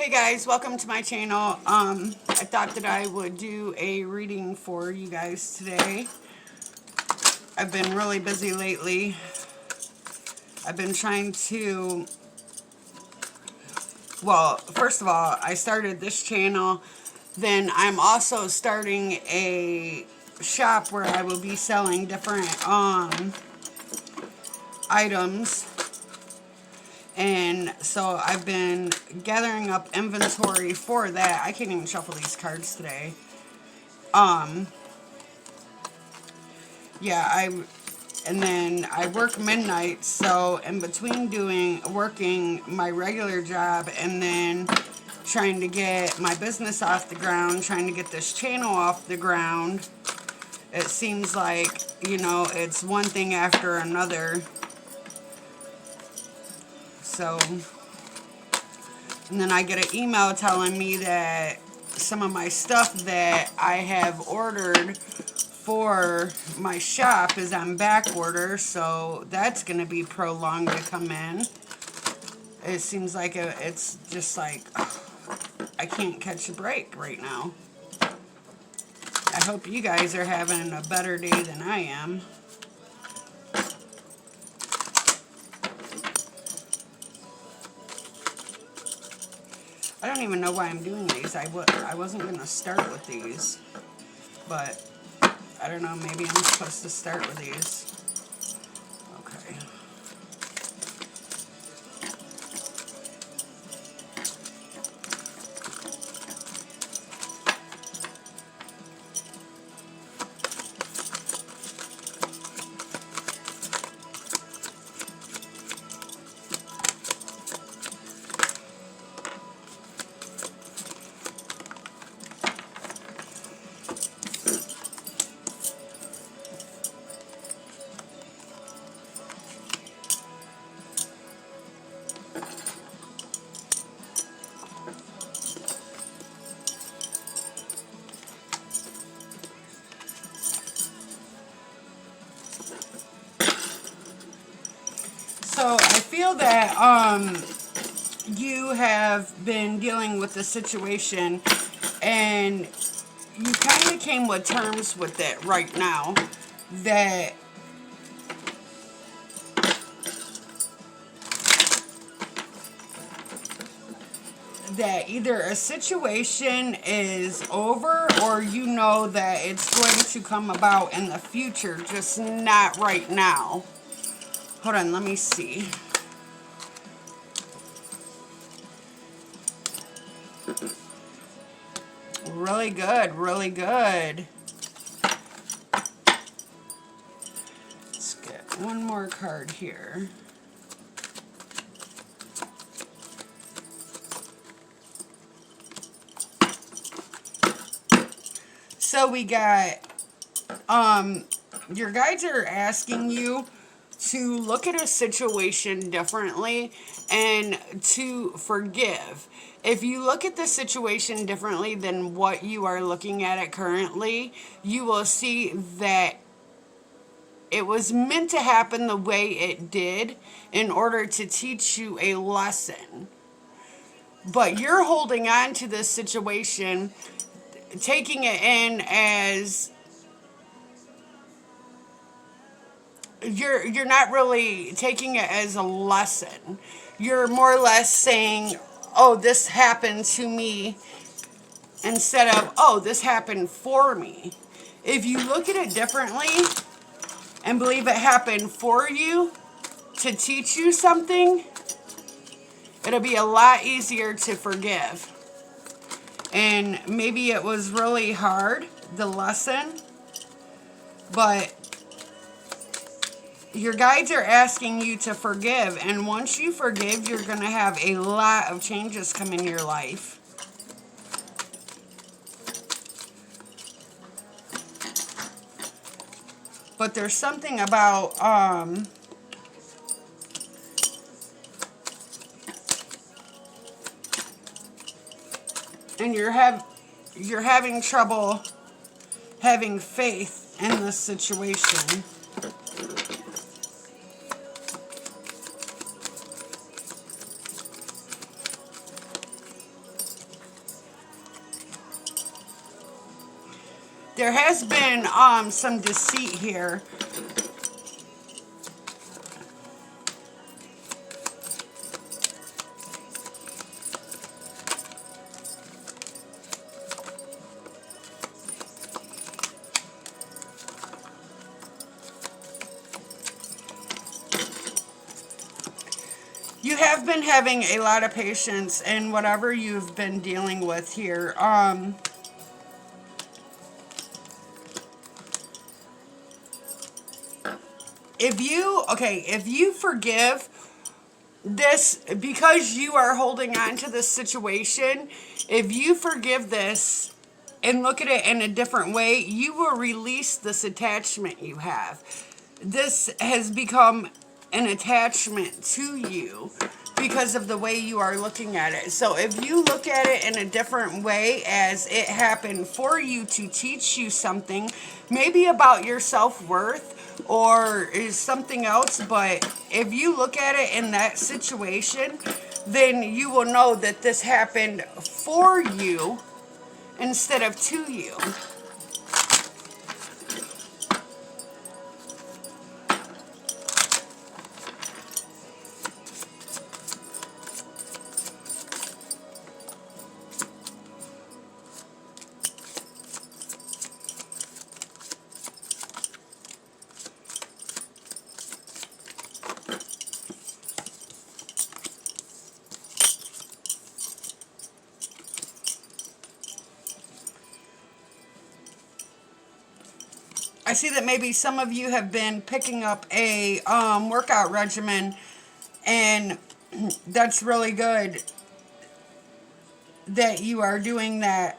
Hey guys, welcome to my channel. I thought that I would do a reading for you guys today. I've been really busy lately. I've been trying to, well, first of all, I started this channel. Then I'm also starting a shop where I will be selling different items. And so I've been gathering up inventory for that. I can't even shuffle these cards today. Yeah, and then I work midnight, so in between working my regular job and then trying to get my business off the ground, trying to get this channel off the ground, it seems like, you know, it's one thing after another. So, and then I get an email telling me that some of my stuff that I have ordered for my shop is on back order, so that's going to be prolonged to come in. It seems like it's just like, I can't catch a break right now. I hope you guys are having a better day than I am. I don't even know why I'm doing these. I wasn't going to start with these, but I don't know, maybe I'm supposed to start with these. Okay. So I feel that you have been dealing with the situation and you kind of came with terms with it right now, that either a situation is over or you know that it's going to come about in the future, just not right now. Hold on, let me see. Really good, really good. Let's get one more card here. So we got, your guides are asking you to look at a situation differently and to forgive. If you look at the situation differently than what you are looking at it currently, you will see that it was meant to happen the way it did in order to teach you a lesson. But you're holding on to this situation, taking it in as you're not really taking it as a lesson. You're more or less saying, oh, this happened to me, instead of, oh, this happened for me. If you look at it differently and believe it happened for you to teach you something, it'll be a lot easier to forgive. And maybe it was really hard, the lesson, but your guides are asking you to forgive, and once you forgive, you're going to have a lot of changes come in your life. But there's something about, and you're having trouble having faith in this situation. There has been some deceit here. You have been having a lot of patience in whatever you've been dealing with here. If you forgive this, because you are holding on to this situation, if you forgive this and look at it in a different way, you will release this attachment you have. This has become an attachment to you because of the way you are looking at it. So if you look at it in a different way, as it happened for you to teach you something, maybe about your self-worth or is something else, but if you look at it in that situation, then you will know that this happened for you instead of to you. I see that maybe some of you have been picking up a workout regimen, and that's really good that you are doing that.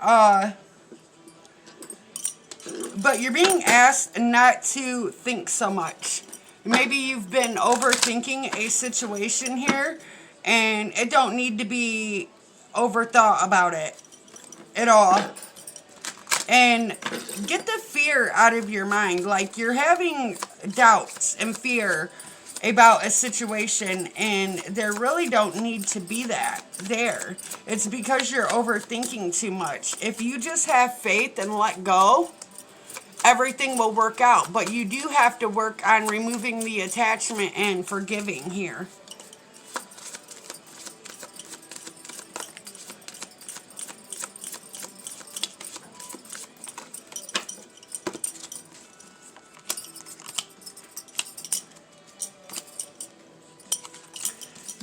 But you're being asked not to think so much. Maybe you've been overthinking a situation here, and it don't need to be overthought about it at all. And get the fear out of your mind. Like, you're having doubts and fear about a situation, and there really don't need to be that there. It's because you're overthinking too much. If you just have faith and let go, everything will work out. But you do have to work on removing the attachment and forgiving here.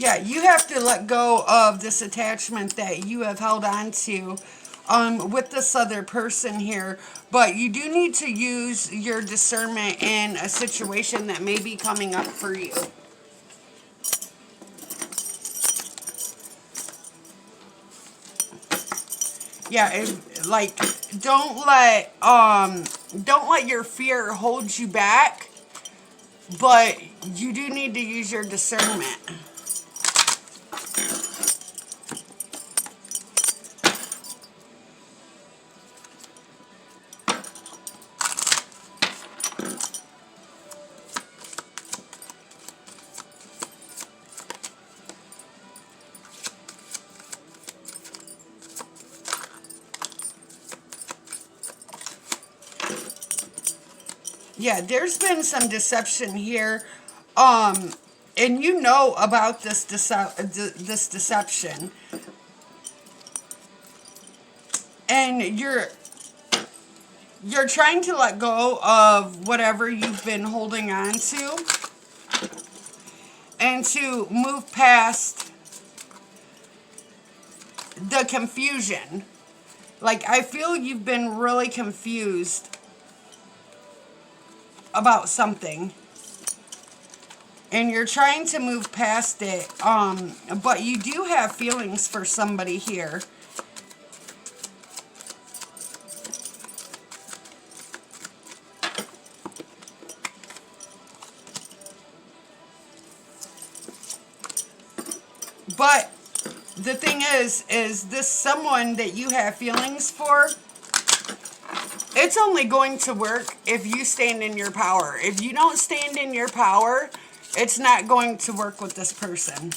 Yeah, you have to let go of this attachment that you have held on to with this other person here. But you do need to use your discernment in a situation that may be coming up for you. Yeah, don't let your fear hold you back, but you do need to use your discernment. Yeah, there's been some deception here, and you know about this deception, and you're trying to let go of whatever you've been holding on to, and to move past the confusion. Like, I feel you've been really confused about something, and you're trying to move past it, but you do have feelings for somebody here. But the thing is this someone that you have feelings for, it's only going to work if you stand in your power. If you don't stand in your power, it's not going to work with this person.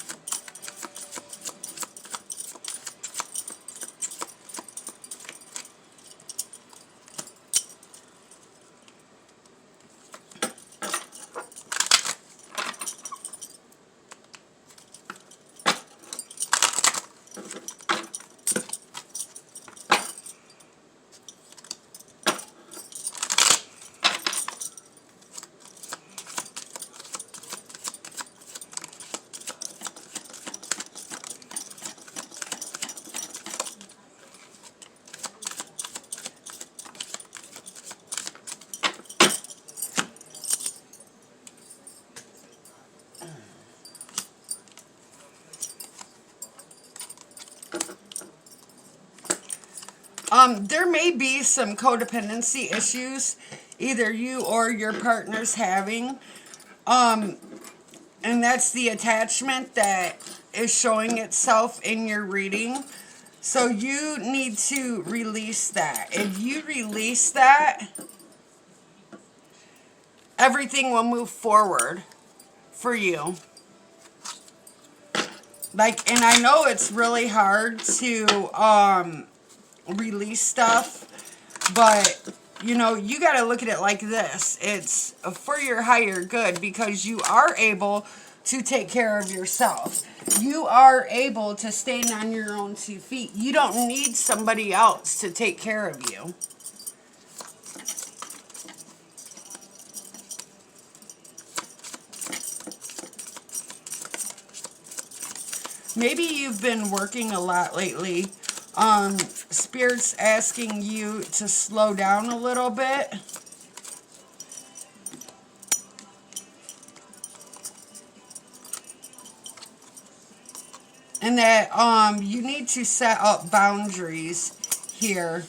There may be some codependency issues, either you or your partner's having. And that's the attachment that is showing itself in your reading. So you need to release that. If you release that, everything will move forward for you. Like, and I know it's really hard to release stuff, but you know, you got to look at it like this. It's for your higher good, because you are able to take care of yourself. You are able to stand on your own 2 feet. You don't need somebody else to take care of you. Maybe you've been working a lot lately. Spirit's asking you to slow down a little bit. And that you need to set up boundaries here.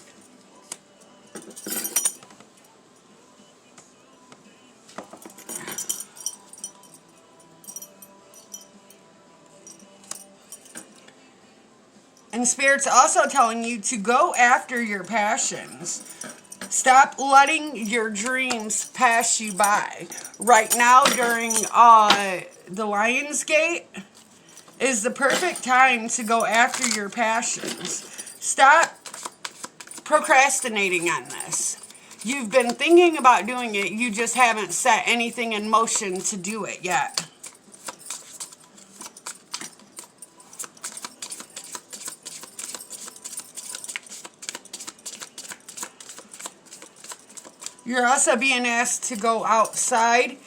And Spirit's also telling you to go after your passions. Stop letting your dreams pass you by. Right now, during the Lion's Gate, is the perfect time to go after your passions. Stop procrastinating on this. You've been thinking about doing it, you just haven't set anything in motion to do it yet. You're also being asked to go outside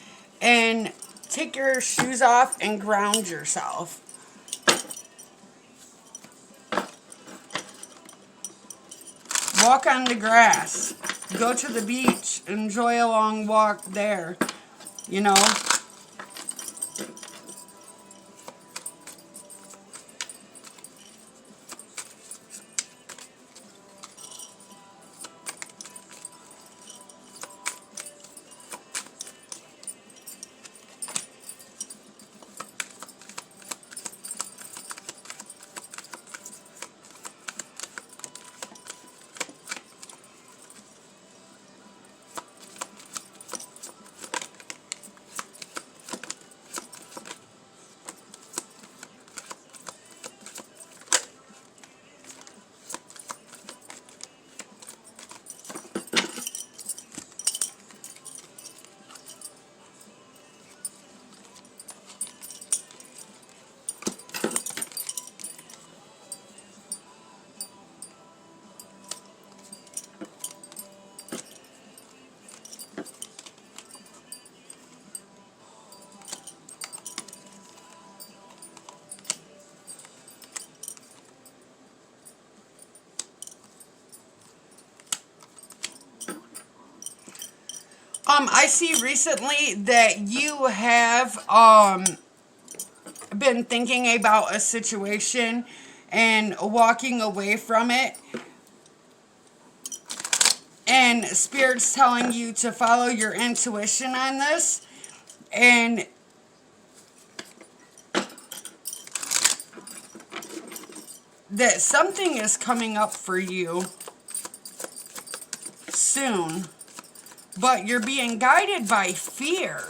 and take your shoes off and ground yourself. Walk on the grass. Go to the beach. Enjoy a long walk there. You know. I see recently that you have been thinking about a situation and walking away from it. And Spirit's telling you to follow your intuition on this. And that something is coming up for you soon. But you're being guided by fear.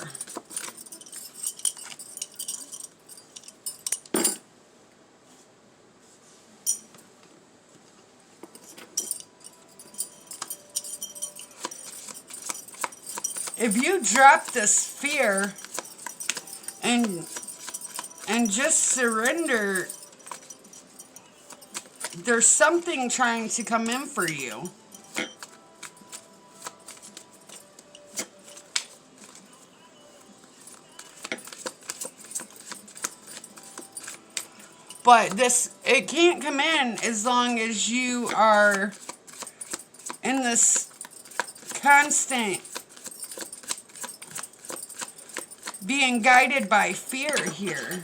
If you drop this fear and just surrender, there's something trying to come in for you. But it can't come in as long as you are in this constant being guided by fear here.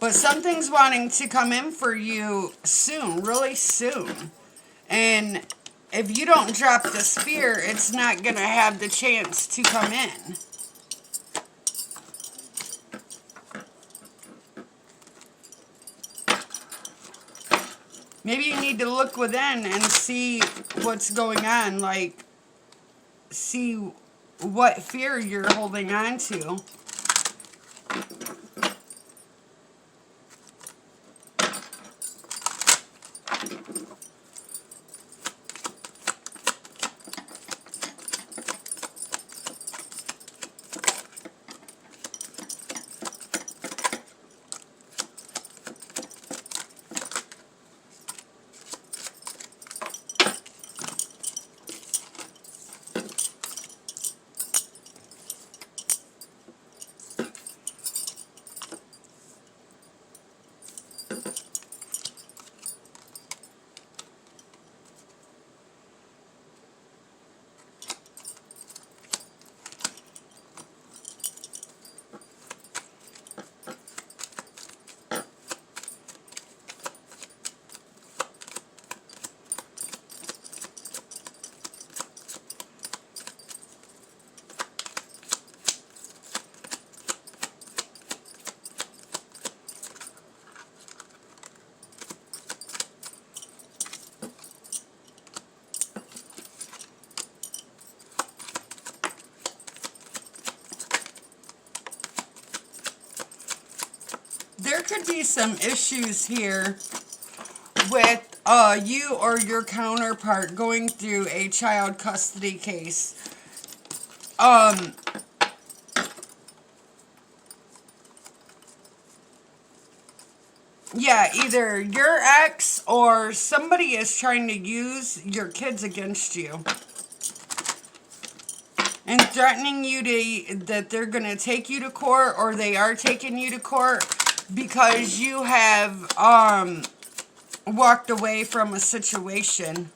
But something's wanting to come in for you soon, really soon. And if you don't drop this fear, it's not going to have the chance to come in. Maybe you need to look within and see what's going on. Like, see what fear you're holding on to. There could be some issues here with you or your counterpart going through a child custody case. Yeah, either your ex or somebody is trying to use your kids against you. And threatening you that they're going to take you to court, or they are taking you to court because you have walked away from a situation.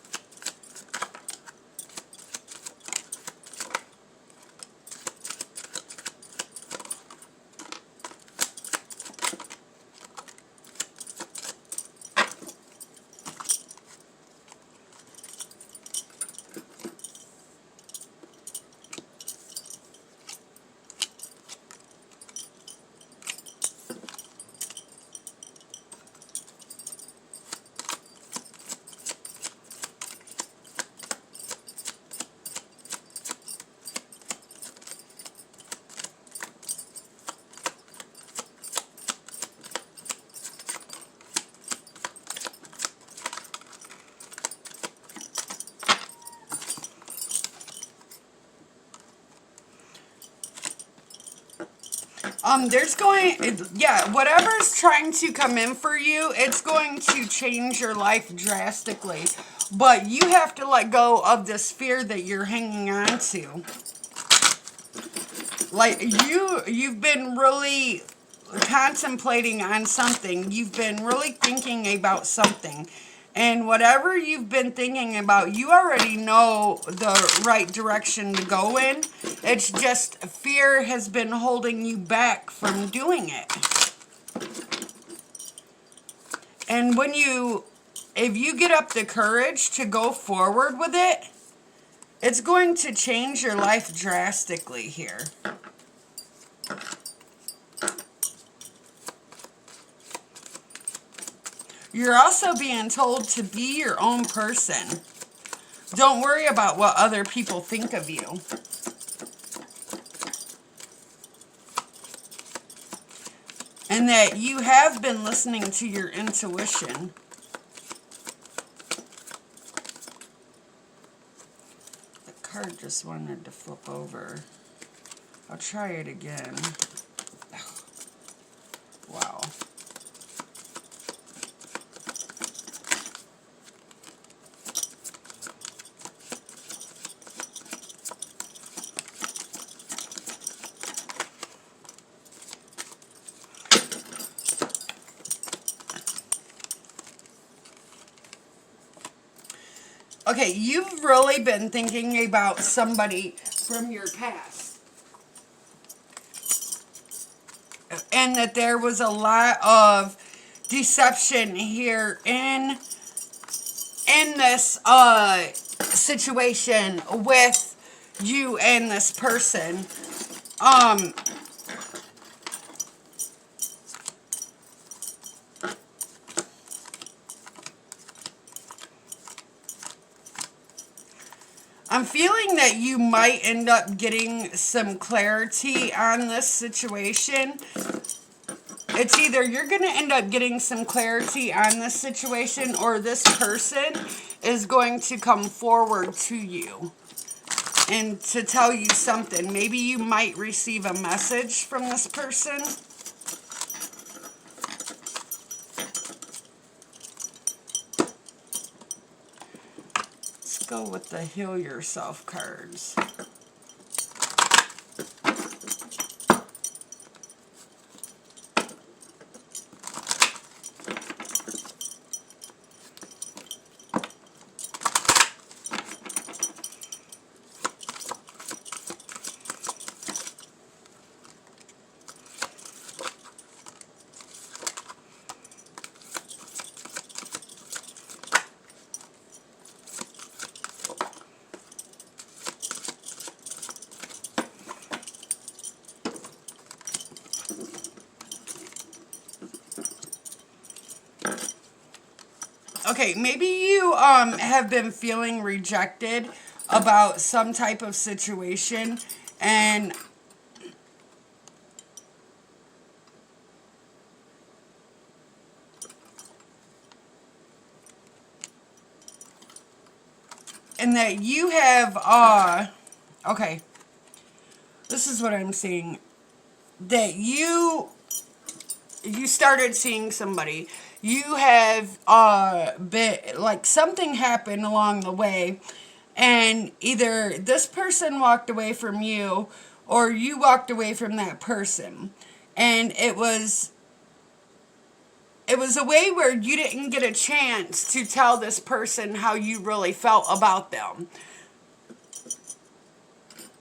Whatever's trying to come in for you, it's going to change your life drastically. But you have to let go of this fear that you're hanging on to. Like, you've been really contemplating on something. You've been really thinking about something. And whatever you've been thinking about, you already know the right direction to go in. It's just fear has been holding you back from doing it. And if you get up the courage to go forward with it, it's going to change your life drastically here. You're also being told to be your own person. Don't worry about what other people think of you. And that you have been listening to your intuition. The card just wanted to flip over. I'll try it again. Wow. Okay, you've really been thinking about somebody from your past. and that there was a lot of deception here in this situation with you and this person. I'm feeling that you might end up getting some clarity on this situation. It's either you're going to end up getting some clarity on this situation, or this person is going to come forward to you and to tell you something. Maybe you might receive a message from this person. Let's go with the Heal Yourself cards. Okay, maybe you have been feeling rejected about some type of situation, and that you have okay, this is what I'm seeing, that you started seeing somebody. You have been, like, something happened along the way, and either this person walked away from you or you walked away from that person, and it was a way where you didn't get a chance to tell this person how you really felt about them.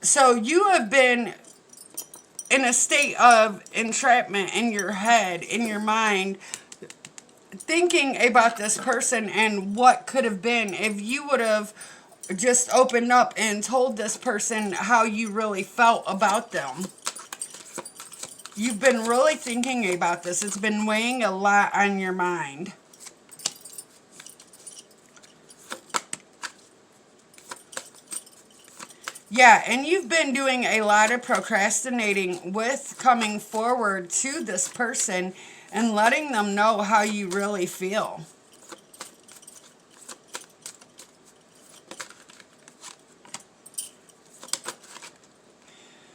So you have been in a state of entrapment in your head, in your mind, thinking about this person and what could have been if you would have just opened up and told this person how you really felt about them. You've been really thinking about this. It's been weighing a lot on your mind. Yeah, and you've been doing a lot of procrastinating with coming forward to this person and letting them know how you really feel.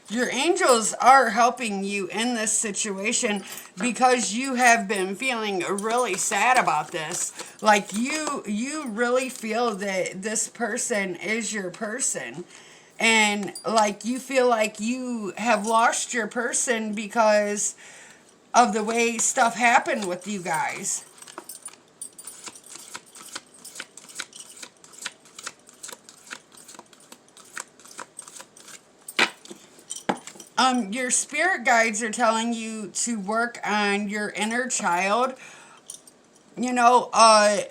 Your angels are helping you in this situation because you have been feeling really sad about this. Like you really feel that this person is your person. And like you feel like you have lost your person because of the way stuff happened with you guys. Your spirit guides are telling you to work on your inner child. You know,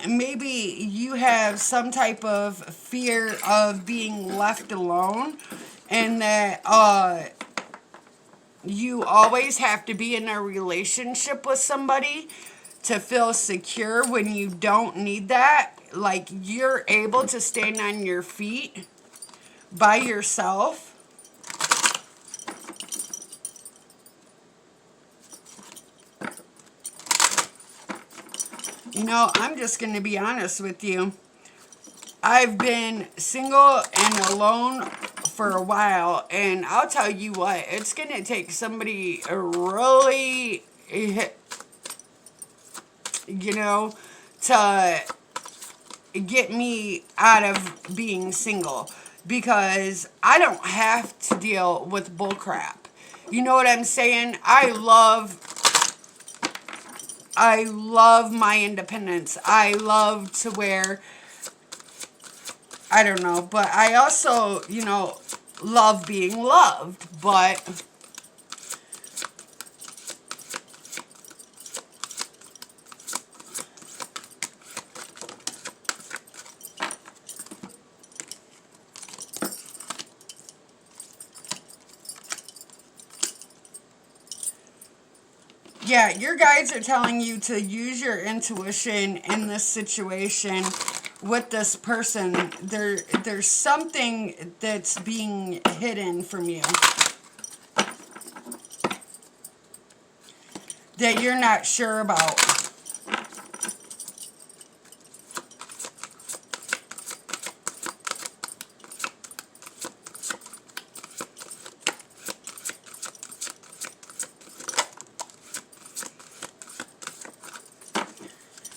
maybe you have some type of fear of being left alone, and that you always have to be in a relationship with somebody to feel secure when you don't need that. Like you're able to stand on your feet by yourself. You know, I'm just going to be honest with you. I've been single and alone for a while, and I'll tell you what, it's going to take somebody really, you know, to get me out of being single, because I don't have to deal with bullcrap. You know what I'm saying? I love my independence. I love to wear, I don't know, but I also, you know, love being loved. But Yeah, your guides are telling you to use your intuition in this situation with this person. There's something that's being hidden from you that you're not sure about.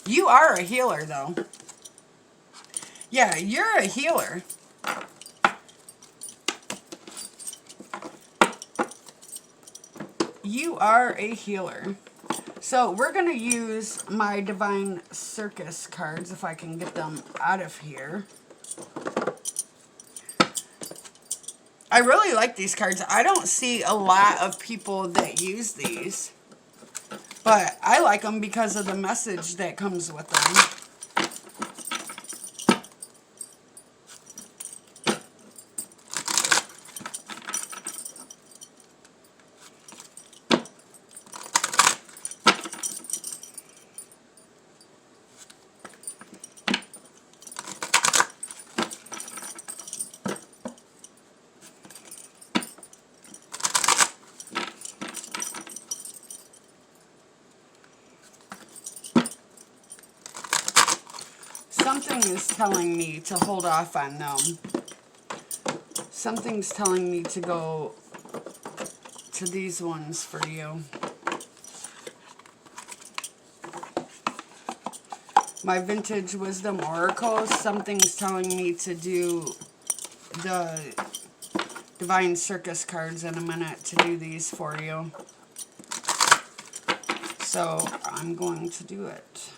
You are a healer, though. Yeah, you're a healer. You are a healer. So we're going to use my Divine Circus cards, if I can get them out of here. I really like these cards. I don't see a lot of people that use these. But I like them because of the message that comes with them. Something is telling me to hold off on them. Something's telling me to go to these ones for you. My Vintage Wisdom Oracle, something's telling me to do the Divine Circus cards in a minute to do these for you. So I'm going to do it.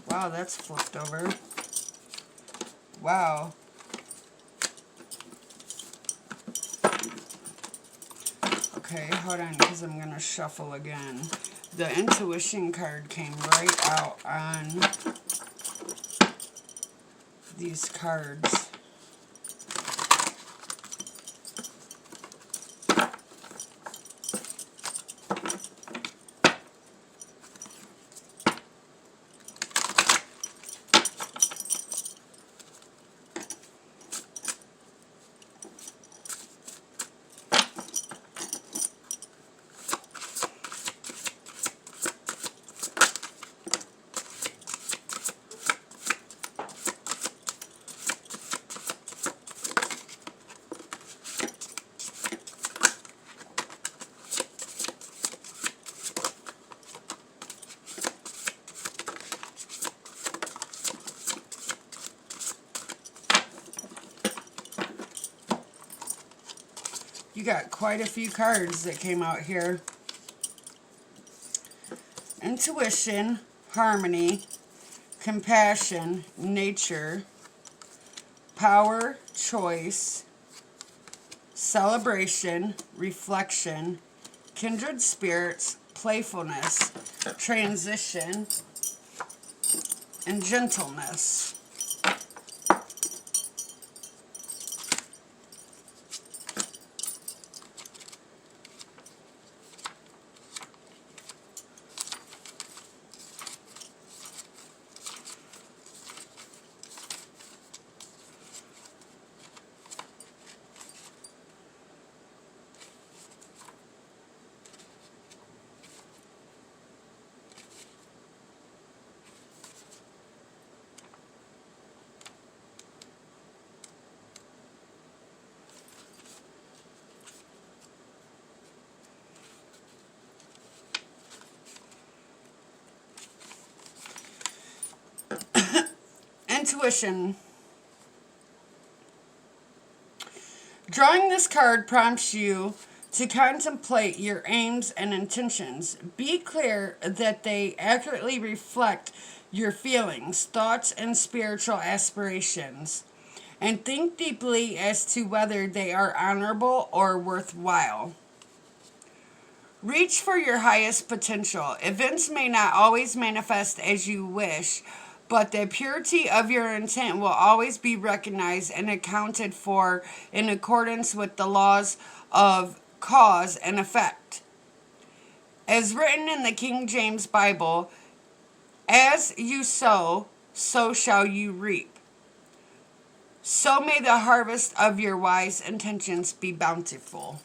Wow, that's flipped over. Wow. Okay, hold on, because I'm going to shuffle again. The Intuition card came right out on these cards. You got quite a few cards that came out here. Intuition, harmony, compassion, nature, power, choice, celebration, reflection, kindred spirits, playfulness, transition, and gentleness. Intuition. Drawing this card prompts you to contemplate your aims and intentions. Be clear that they accurately reflect your feelings, thoughts, and spiritual aspirations. And think deeply as to whether they are honorable or worthwhile. Reach for your highest potential. Events may not always manifest as you wish, but the purity of your intent will always be recognized and accounted for in accordance with the laws of cause and effect. As written in the King James Bible, as you sow, so shall you reap. So may the harvest of your wise intentions be bountiful.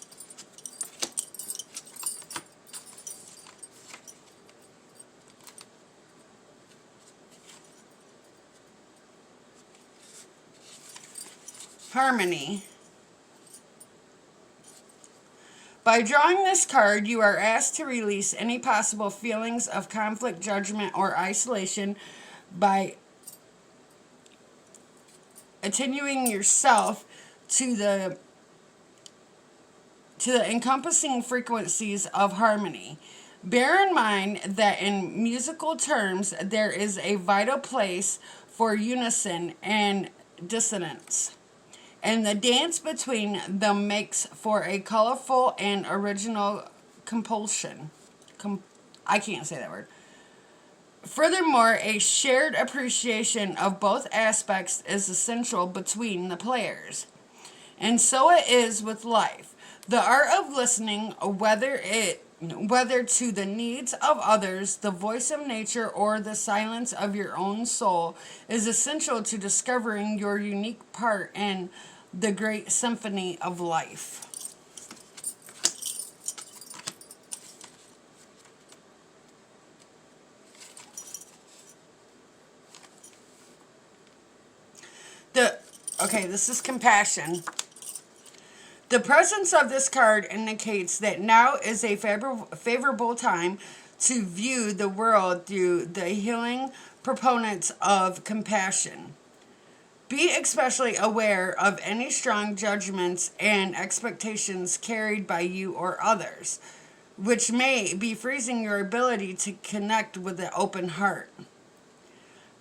Harmony. By drawing this card, you are asked to release any possible feelings of conflict, judgment, or isolation by attenuing yourself to the encompassing frequencies of harmony. Bear in mind that in musical terms, there is a vital place for unison and dissonance, and the dance between them makes for a colorful and original compulsion. I can't say that word. Furthermore, a shared appreciation of both aspects is essential between the players. And so it is with life. The art of listening, whether to the needs of others, the voice of nature, or the silence of your own soul, is essential to discovering your unique part in the great symphony of life. This is compassion. The presence of this card indicates that now is a favorable time to view the world through the healing proponents of compassion. Be especially aware of any strong judgments and expectations carried by you or others, which may be freezing your ability to connect with an open heart.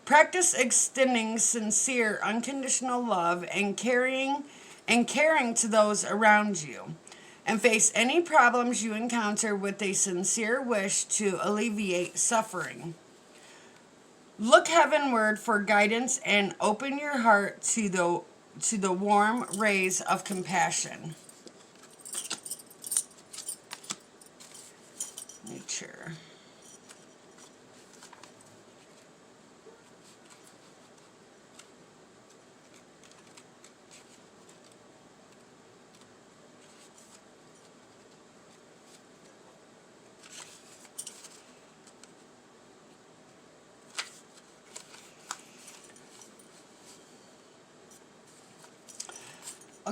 Practice extending sincere, unconditional love and caring to those around you, and face any problems you encounter with a sincere wish to alleviate suffering. Look heavenward for guidance and open your heart to the warm rays of compassion. Nature.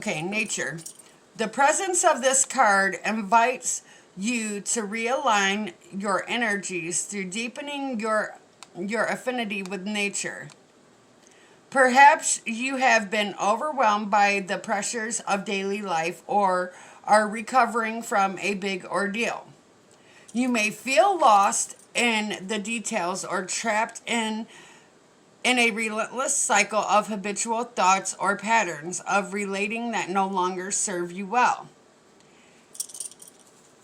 Nature. The presence of this card invites you to realign your energies through deepening your affinity with nature. Perhaps you have been overwhelmed by the pressures of daily life or are recovering from a big ordeal. You may feel lost in the details or trapped in a relentless cycle of habitual thoughts or patterns of relating that no longer serve you well.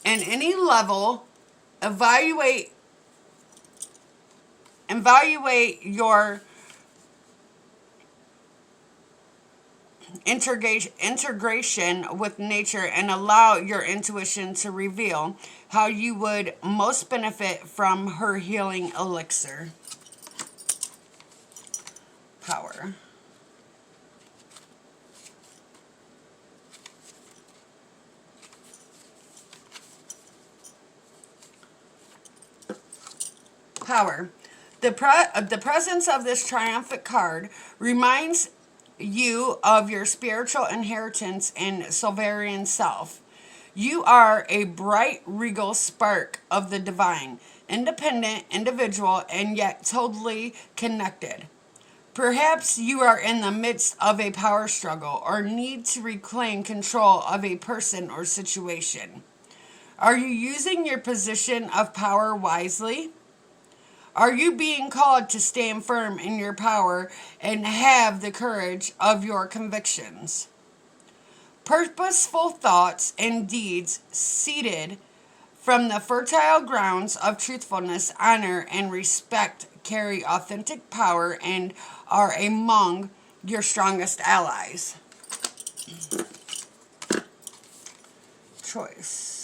And any level, evaluate your integration with nature and allow your intuition to reveal how you would most benefit from her healing elixir. Power. Power. The presence of this triumphant card reminds you of your spiritual inheritance and sovereign self. You are a bright, regal spark of the divine, independent, individual, and yet totally connected. Perhaps you are in the midst of a power struggle or need to reclaim control of a person or situation. Are you using your position of power wisely? Are you being called to stand firm in your power and have the courage of your convictions? Purposeful thoughts and deeds seeded from the fertile grounds of truthfulness, honor, and respect carry authentic power and are among your strongest allies. Choice.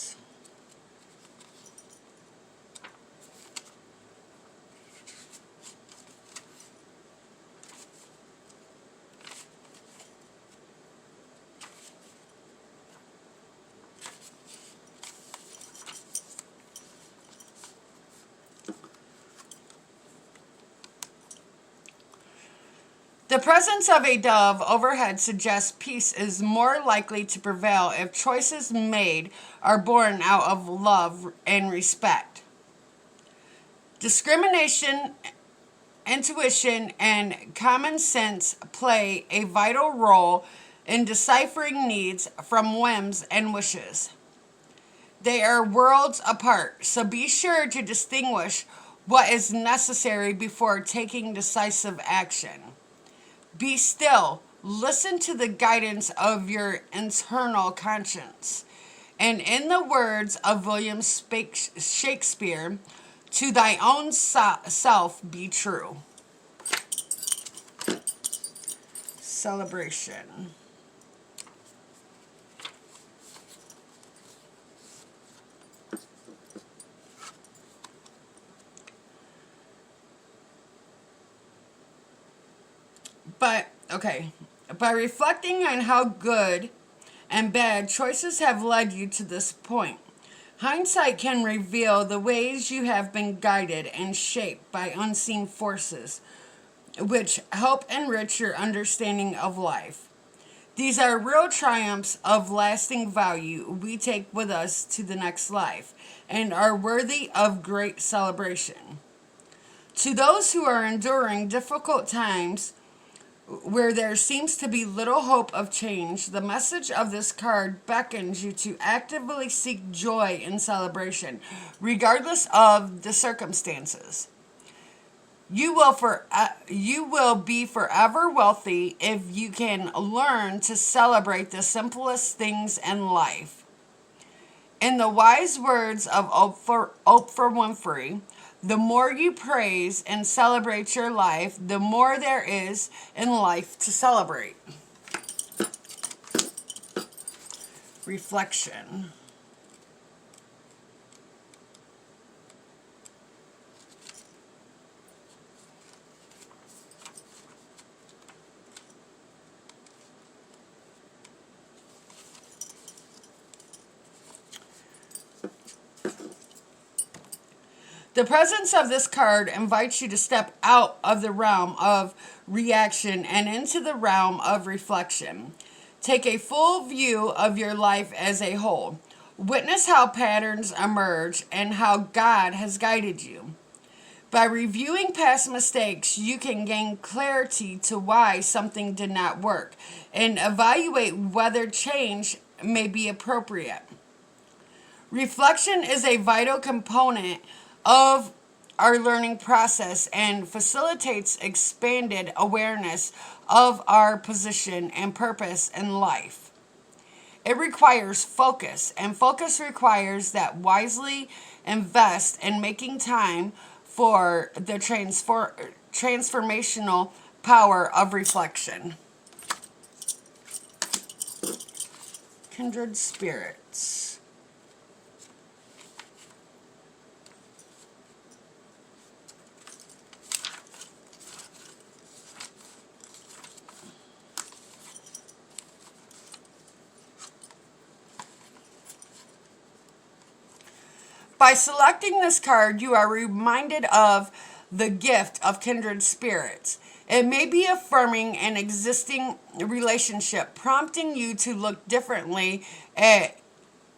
The presence of a dove overhead suggests peace is more likely to prevail if choices made are born out of love and respect. Discrimination, intuition, and common sense play a vital role in deciphering needs from whims and wishes. They are worlds apart, so be sure to distinguish what is necessary before taking decisive action. Be still. Listen to the guidance of your internal conscience. And in the words of William Shakespeare, to thy own self be true. Celebration. By reflecting on how good and bad choices have led you to this point, hindsight can reveal the ways you have been guided and shaped by unseen forces, which help enrich your understanding of life. These are real triumphs of lasting value we take with us to the next life and are worthy of great celebration. To those who are enduring difficult times, where there seems to be little hope of change, the message of this card beckons you to actively seek joy and celebration, regardless of the circumstances. You will be forever wealthy if you can learn to celebrate the simplest things in life. In the wise words of Oprah Winfrey, the more you praise and celebrate your life, the more there is in life to celebrate. Reflection. The presence of this card invites you to step out of the realm of reaction and into the realm of reflection. Take a full view of your life as a whole. Witness how patterns emerge and how God has guided you. By reviewing past mistakes, you can gain clarity to why something did not work and evaluate whether change may be appropriate. Reflection is a vital component of our learning process and facilitates expanded awareness of our position and purpose in life. It requires focus, and focus requires that wisely invest in making time for the transformational power of reflection. Kindred spirits. By selecting this card, you are reminded of the gift of kindred spirits. It may be affirming an existing relationship, prompting you to look differently at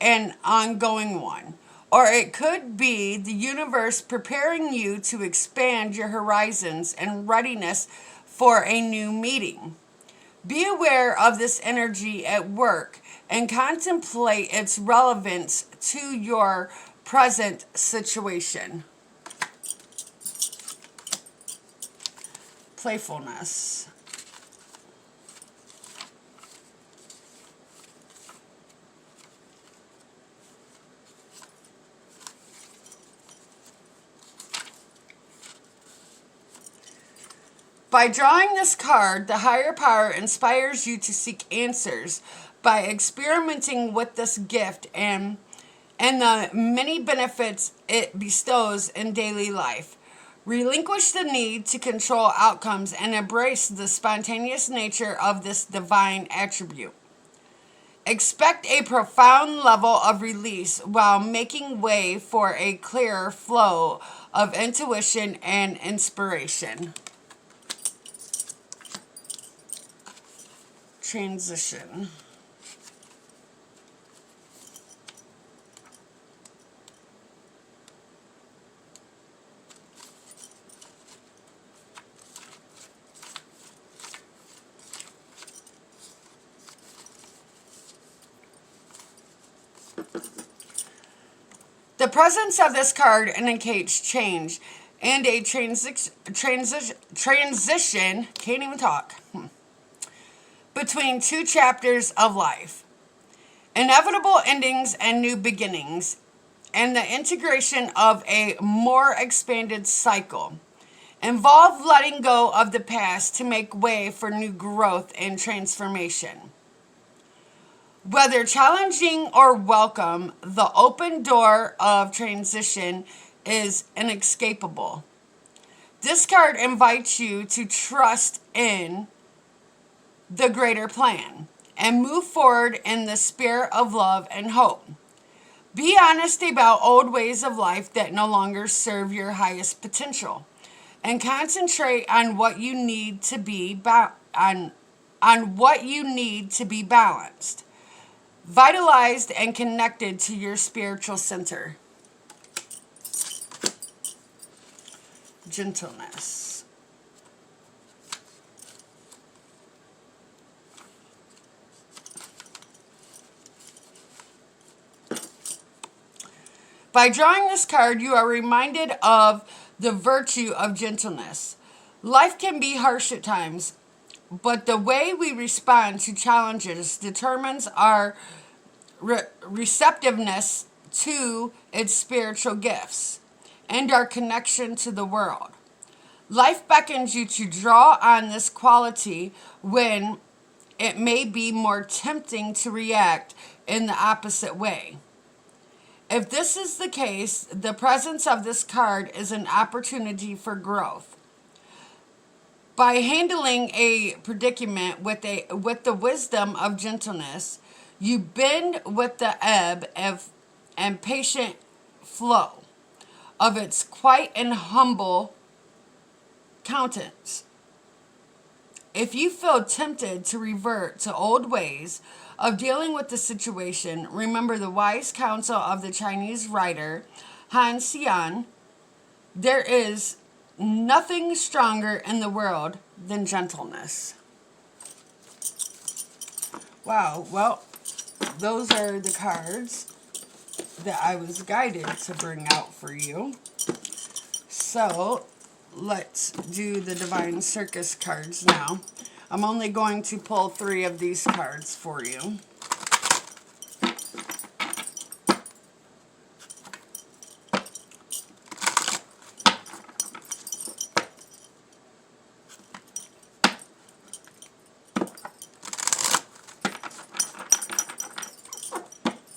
an ongoing one. Or it could be the universe preparing you to expand your horizons and readiness for a new meeting. Be aware of this energy at work and contemplate its relevance to your present situation. Playfulness. By drawing this card, the higher power inspires you to seek answers by experimenting with this gift and the many benefits it bestows in daily life. Relinquish the need to control outcomes and embrace the spontaneous nature of this divine attribute. Expect a profound level of release while making way for a clearer flow of intuition and inspiration. Transition. The presence of this card indicates change and a transition, can't even talk, between two chapters of life. Inevitable endings and new beginnings, and the integration of a more expanded cycle. Involve letting go of the past to make way for new growth and transformation. Whether challenging or welcome, the open door of transition is inescapable. This card invites you to trust in the greater plan and move forward in the spirit of love and hope. Be honest about old ways of life that no longer serve your highest potential, and concentrate on what you need to be on what you need to be balanced, vitalized, and connected to your spiritual center. Gentleness. By drawing this card, you are reminded of the virtue of gentleness. Life can be harsh at times, but the way we respond to challenges determines our receptiveness to its spiritual gifts and our connection to the world. Life beckons you to draw on this quality when it may be more tempting to react in the opposite way. If this is the case, the presence of this card is an opportunity for growth. By handling a predicament with the wisdom of gentleness, you bend with the ebb and patient flow of its quiet and humble countenance. If you feel tempted to revert to old ways of dealing with the situation, remember the wise counsel of the Chinese writer Han Xian. There is nothing stronger in the world than gentleness. Wow, well, those are the cards that I was guided to bring out for you. So, let's do the Divine Circus cards now. I'm only going to pull 3 of these cards for you.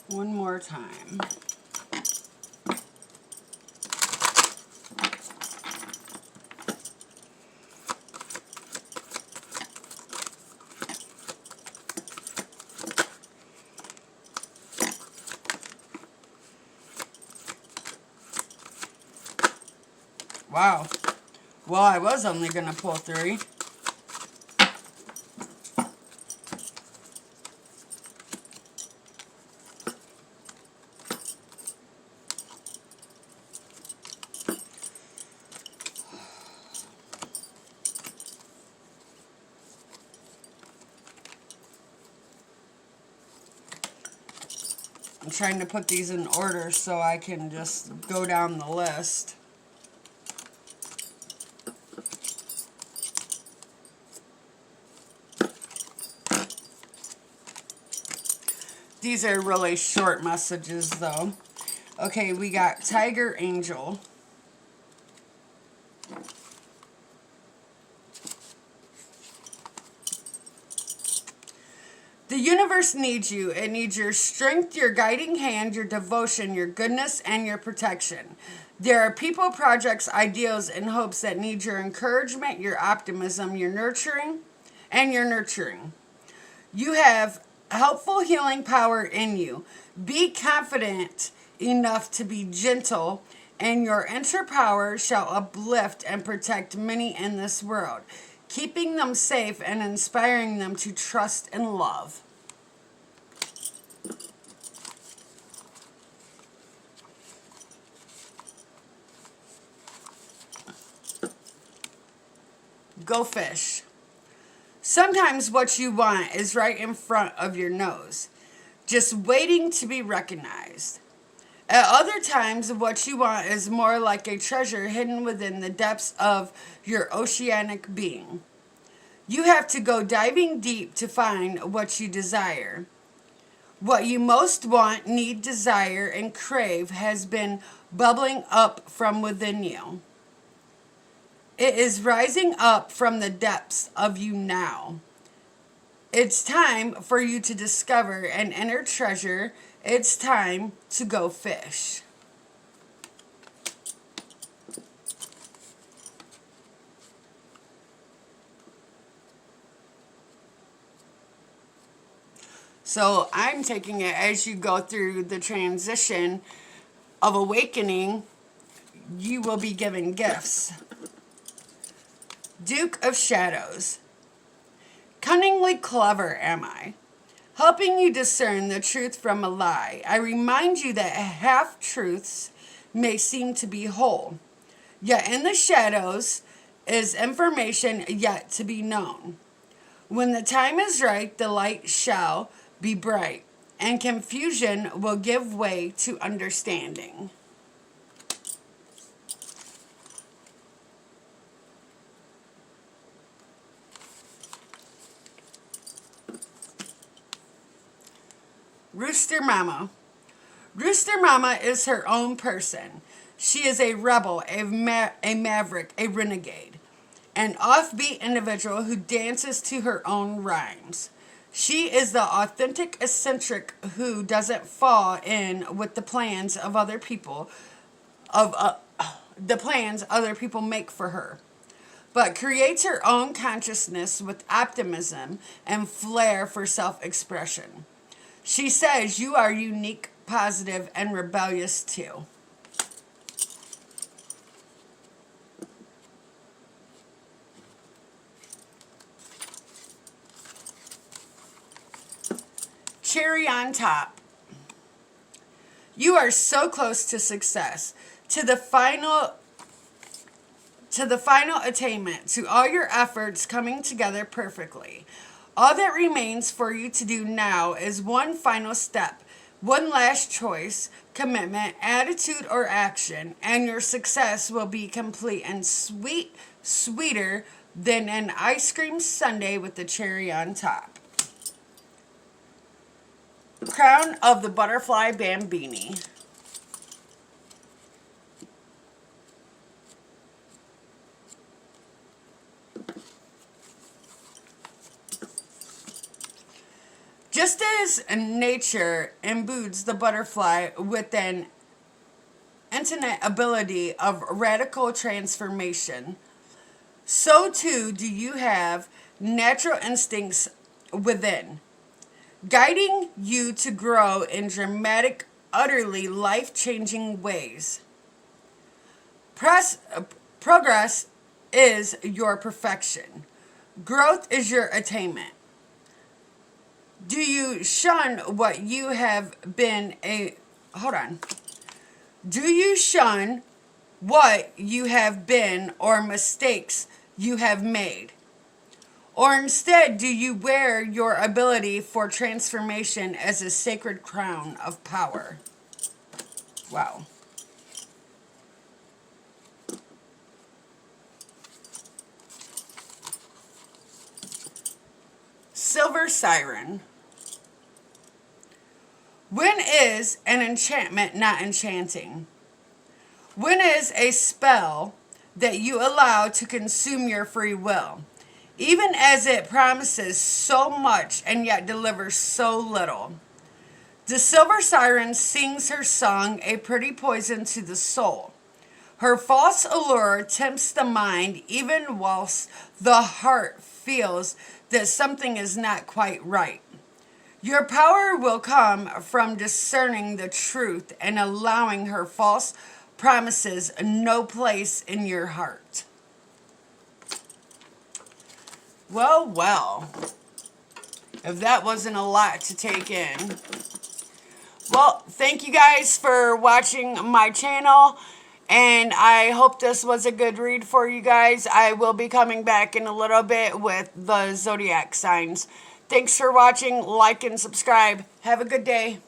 One more time. Wow. Well, I was only going to pull 3. I'm trying to put these in order so I can just go down the list. These are really short messages though. Okay, we got Tiger Angel. The universe needs you. It needs your strength, your guiding hand, your devotion, your goodness, and your protection. There are people, projects, ideals, and hopes that need your encouragement, your optimism, your nurturing, and your nurturing. You have helpful healing power in you. Be confident enough to be gentle, and your inner power shall uplift and protect many in this world, keeping them safe and inspiring them to trust and love. Go fish. Sometimes what you want is right in front of your nose, just waiting to be recognized. At other times, what you want is more like a treasure hidden within the depths of your oceanic being. You have to go diving deep to find what you desire. What you most want, need, desire, and crave has been bubbling up from within you. It is rising up from the depths of you now. It's time for you to discover an inner treasure. It's time to go fish. So I'm taking it as you go through the transition of awakening, you will be given gifts. Duke of Shadows. Cunningly clever am I, helping you discern the truth from a lie. I remind you that half-truths may seem to be whole, yet in the shadows is information yet to be known. When the time is right, the light shall be bright, and confusion will give way to understanding. Rooster Mama. Rooster Mama is her own person. She is a rebel, a maverick, a renegade, an offbeat individual who dances to her own rhymes. She is the authentic eccentric who doesn't fall in with the plans of other people, the plans other people make for her, but creates her own consciousness with optimism and flair for self-expression. She says you are unique, positive, and rebellious too. Cherry on top. You are so close to success, to the final attainment, to all your efforts coming together perfectly. All that remains for you to do now is one final step, one last choice, commitment, attitude, or action, and your success will be complete and sweeter than an ice cream sundae with the cherry on top. Crown of the Butterfly Bambini. Just as nature imbues the butterfly with an innate ability of radical transformation, so too do you have natural instincts within, guiding you to grow in dramatic, utterly life-changing ways. Progress is your perfection. Growth is your attainment. Do you shun what you have been Do you shun what you have been or mistakes you have made? Or instead, do you wear your ability for transformation as a sacred crown of power? Wow. Silver Siren. When is an enchantment not enchanting? When is a spell that you allow to consume your free will, even as it promises so much and yet delivers so little? The Silver Siren sings her song a pretty poison to the soul. Her false allure tempts the mind even whilst the heart feels that something is not quite right. Your power will come from discerning the truth and allowing her false promises no place in your heart. Well, well, if that wasn't a lot to take in. Well, thank you guys for watching my channel, and I hope this was a good read for you guys. I will be coming back in a little bit with the zodiac signs. Thanks for watching. Like and subscribe. Have a good day.